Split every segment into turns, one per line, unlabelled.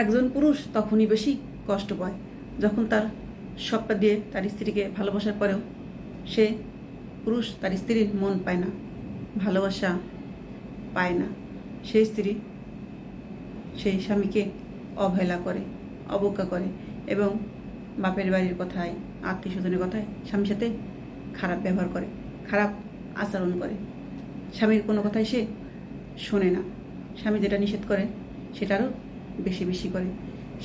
একজন পুরুষ তখনই বেশি কষ্ট পায় যখন তার সবটা দিয়ে তার স্ত্রীকে ভালোবাসার পরেও সে পুরুষ তার স্ত্রীর মন পায় না, ভালোবাসা পায় না। সেই স্ত্রী সেই স্বামীকে অবহেলা করে, অবজ্ঞা করে এবং বাপের বাড়ির কথায়, আত্মীয় স্বজনের কথায় স্বামীর সাথে খারাপ ব্যবহার করে, খারাপ আচরণ করে। স্বামীর কোনো কথাই সে শোনে না। স্বামী যেটা নিষেধ করে সেটারও বেশি বেশি করে।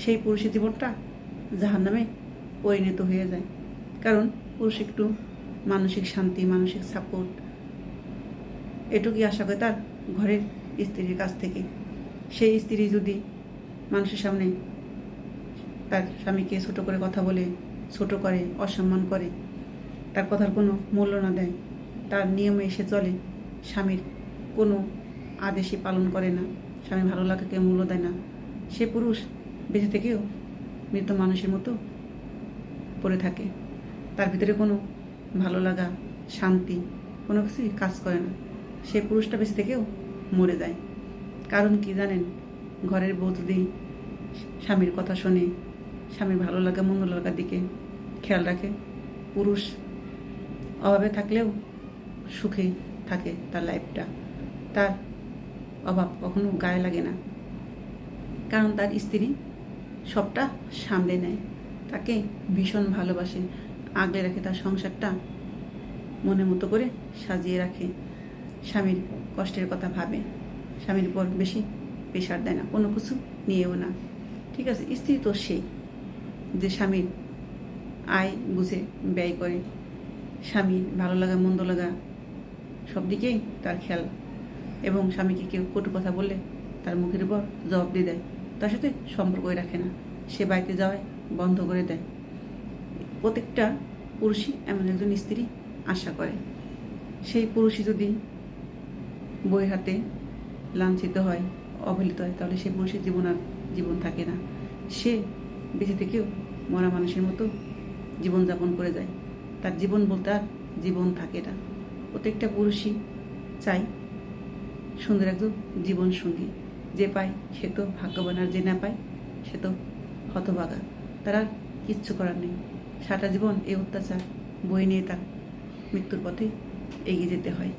সেই পুরুষের জীবনটা জাহান্নামে পরিণত হয়ে যায়। কারণ পুরুষ একটু মানসিক শান্তি, মানসিক সাপোর্ট এটুকুই আশা করে তার ঘরের স্ত্রীর কাছ থেকে। সেই স্ত্রী যদি মানুষের সামনে তার স্বামীকে ছোট করে কথা বলে, ছোট করে, অসম্মান করে, তার কথার কোনো মূল্য না দেয়, তার নিয়মে এসে চলে, স্বামীর কোনো আদেশই পালন করে না, স্বামী ভালো লাগাকে মূল্য দেয় না, সে পুরুষ বেঁচে থেকেও মৃত মানুষের মতো পড়ে থাকে। তার ভিতরে কোনো ভালো লাগা, শান্তি কোনো কিছুই কাজ করে না। সে পুরুষটা বেঁচে থেকেও মরে যায়। কারণ কি জানেন? ঘরের বউ যদি স্বামীর কথা শোনে, স্বামীর ভালো লাগা মন্দ লাগার দিকে খেয়াল রাখে, পুরুষ অভাবে থাকলেও সুখে থাকে তার লাইফটা। তার অভাব কখনো গায়ে লাগে না, কারণ তার স্ত্রী সবটা সামলে নেয়, তাকে ভীষণ ভালোবাসে, আগলে রাখে, তার সংসারটা মনের মতো করে সাজিয়ে রাখে। স্বামীর কষ্টের কথা ভাবে, স্বামীর উপর বেশি প্রেশার দেয় না, কোনো কিছু নিয়েও না। ঠিক আছে, স্ত্রী তো সেই যে স্বামীর আয় বুঝে ব্যয় করে, স্বামীর ভালো লাগা মন্দ লাগা সব দিকেই তার খেয়াল, এবং স্বামীকে কেউ কটু কথা বললে তার মুখের উপর জবাব দিয়ে দেয়, তার সাথে সম্পর্কই রাখে না, সে বাড়িতে যাওয়ায় বন্ধ করে দেয়। প্রত্যেকটা পুরুষই এমন একজন স্ত্রী আশা করে। সেই পুরুষই যদি বইয়ের হাতে লাঞ্ছিত হয়, অবহেলিত হয়, তাহলে সেই পুরুষের জীবন আর জীবন থাকে না। সে বেঁচে থেকেও মরা মানুষের মতো জীবনযাপন করে যায়, তার জীবন বলতে আর জীবন থাকে না। প্রত্যেকটা পুরুষই চায় সুন্দর একজন জীবন সঙ্গী, যে পায় সে তো ভাগ্যবান, আর যে না পায় সে তো হতভাগা। তার আর কিচ্ছু করার নেই। সারা জীবন এই অত্যাচার বয়ে নিয়ে তার মৃত্যুর পথে এগিয়ে যেতে হয়।